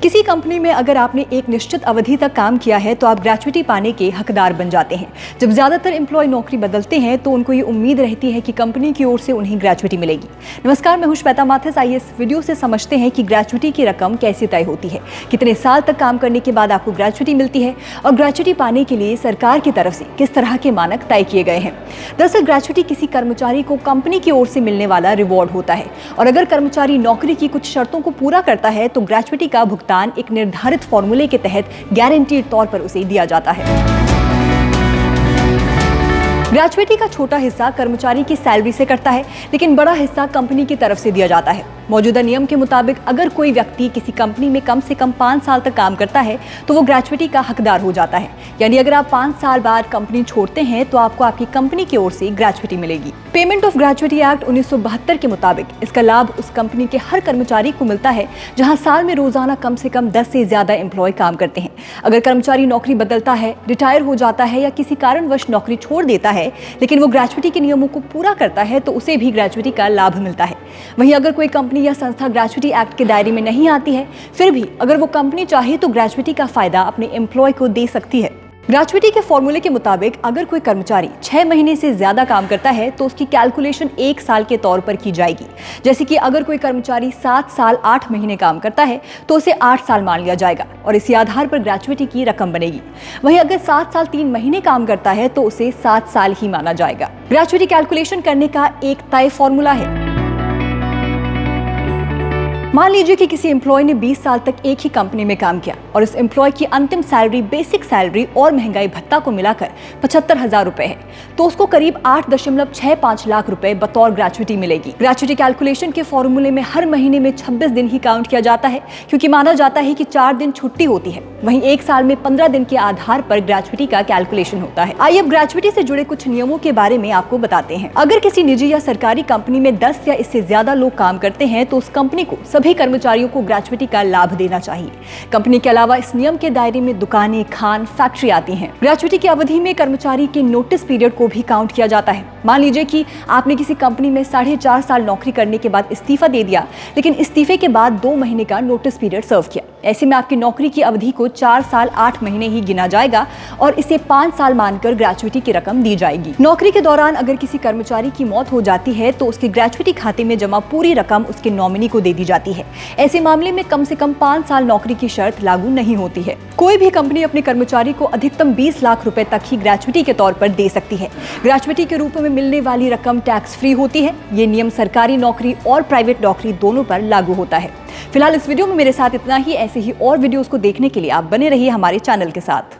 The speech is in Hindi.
किसी कंपनी में अगर आपने एक निश्चित अवधि तक काम किया है तो आप ग्रेच्युटी पाने के हकदार बन जाते हैं। जब ज्यादातर एम्प्लॉय नौकरी बदलते हैं तो उनको ये उम्मीद रहती है कि कंपनी की ओर से उन्हें ग्रेच्युटी मिलेगी। नमस्कार, मैं हूं श्वेता माथिस। आइए इस वीडियो से समझते हैं कि ग्रेच्युटी की रकम कैसे तय होती है, कितने साल तक काम करने के बाद आपको ग्रेच्युटी मिलती है और ग्रेच्युटी पाने के लिए सरकार की तरफ से किस तरह के मानक तय किए गए हैं। दरअसल ग्रेच्युटी किसी कर्मचारी को कंपनी की ओर से मिलने वाला रिवॉर्ड होता है और अगर कर्मचारी नौकरी की कुछ शर्तों को पूरा करता है तो ग्रेच्युटी का भुगतान एक निर्धारित फॉर्मूले के तहत गारंटीड तौर पर उसे दिया जाता है। ग्रेच्युटी का छोटा हिस्सा कर्मचारी की सैलरी से कटता है, लेकिन बड़ा हिस्सा कंपनी की तरफ से दिया जाता है। मौजूदा नियम के मुताबिक अगर कोई व्यक्ति किसी कंपनी में कम से कम 5 साल तक काम करता है तो वो ग्रेच्युटी का हकदार हो जाता है। यानी अगर आप 5 साल बाद कंपनी छोड़ते हैं तो आपको आपकी कंपनी की ओर से ग्रेच्युटी मिलेगी। पेमेंट ऑफ ग्रेच्युटी एक्ट 1972 के मुताबिक इसका लाभ उस कंपनी के हर कर्मचारी को मिलता है जहां साल में रोजाना कम से कम 10 से ज्यादा एम्प्लॉय काम करते हैं। अगर कर्मचारी नौकरी बदलता है, रिटायर हो जाता है या किसी कारणवश नौकरी छोड़ देता है लेकिन वो ग्रेच्युटी के नियमों को पूरा करता है तो उसे भी ग्रेच्युटी का लाभ मिलता है। वहीं अगर कोई कंपनी या संस्था ग्रेच्युटी एक्ट के दायरे में नहीं आती है, फिर भी अगर वो कंपनी चाहे तो ग्रेच्युटी का फायदा अपने एम्प्लॉय को दे सकती है। ग्रेच्युटी के फॉर्मूले के मुताबिक अगर कोई कर्मचारी 6 महीने से ज्यादा काम करता है तो उसकी कैलकुलेशन 1 साल के तौर पर की जाएगी। जैसे कि अगर कोई कर्मचारी 7 साल 8 महीने काम करता है तो उसे 8 साल मान लिया जाएगा और इसी आधार पर ग्रेच्युटी की रकम बनेगी। वहीं अगर 7 साल 3 महीने काम करता है तो उसे 7 साल ही माना जाएगा। ग्रेच्युटी कैलकुलेशन करने का एक तय फॉर्मूला है। मान लीजिए कि किसी एम्प्लॉय ने 20 साल तक एक ही कंपनी में काम किया और इस एम्प्लॉय की अंतिम सैलरी, बेसिक सैलरी और महंगाई भत्ता को मिलाकर 75,000 रुपए है, तो उसको करीब 8.65 लाख रुपए बतौर ग्रेच्युटी मिलेगी। ग्रेच्युटी कैलकुलेशन के फॉर्मूले में हर महीने में 26 दिन ही काउंट किया जाता है, क्योंकि माना जाता है कि 4 दिन छुट्टी होती है। वहीं एक साल में 15 दिन के आधार पर ग्रेच्युटी का कैलकुलेशन होता है। आइए अब ग्रेच्युटी से जुड़े कुछ नियमों के बारे में आपको बताते हैं। अगर किसी निजी या सरकारी कंपनी में 10 या इससे ज्यादा लोग काम करते हैं तो उस कंपनी को सभी कर्मचारियों को ग्रेच्युटी का लाभ देना चाहिए। कंपनी के अलावा इस नियम के दायरे में दुकानें, खान, फैक्ट्री आती हैं। ग्रेच्युटी की अवधि में कर्मचारी के नोटिस पीरियड को भी काउंट किया जाता है। मान लीजिए कि आपने किसी कंपनी में 4.5 साल नौकरी करने के बाद इस्तीफा दे दिया, लेकिन इस्तीफे के बाद 2 महीने का नोटिस पीरियड सर्व किया। ऐसे में आपकी नौकरी की अवधि को 4 साल 8 महीने ही गिना जाएगा और इसे 5 साल मानकर ग्रेच्युटी की रकम दी जाएगी। नौकरी के दौरान अगर किसी कर्मचारी की मौत हो जाती है तो उसके ग्रेच्युटी खाते में जमा पूरी रकम उसके नॉमिनी को दे दी जाती है। ऐसे मामले में कम से कम 5 साल नौकरी की शर्त लागू नहीं होती है। कोई भी कंपनी अपने कर्मचारी को अधिकतम 20 लाख रुपए तक ही ग्रेच्युटी के तौर पर दे सकती है। ग्रेच्युटी के रूप में मिलने वाली रकम टैक्स फ्री होती है। ये नियम सरकारी नौकरी और प्राइवेट नौकरी दोनों पर लागू होता है। फिलहाल इस वीडियो में मेरे साथ इतना ही। ऐसे ही और वीडियोस को देखने के लिए आप बने रहिए हमारे चैनल के साथ।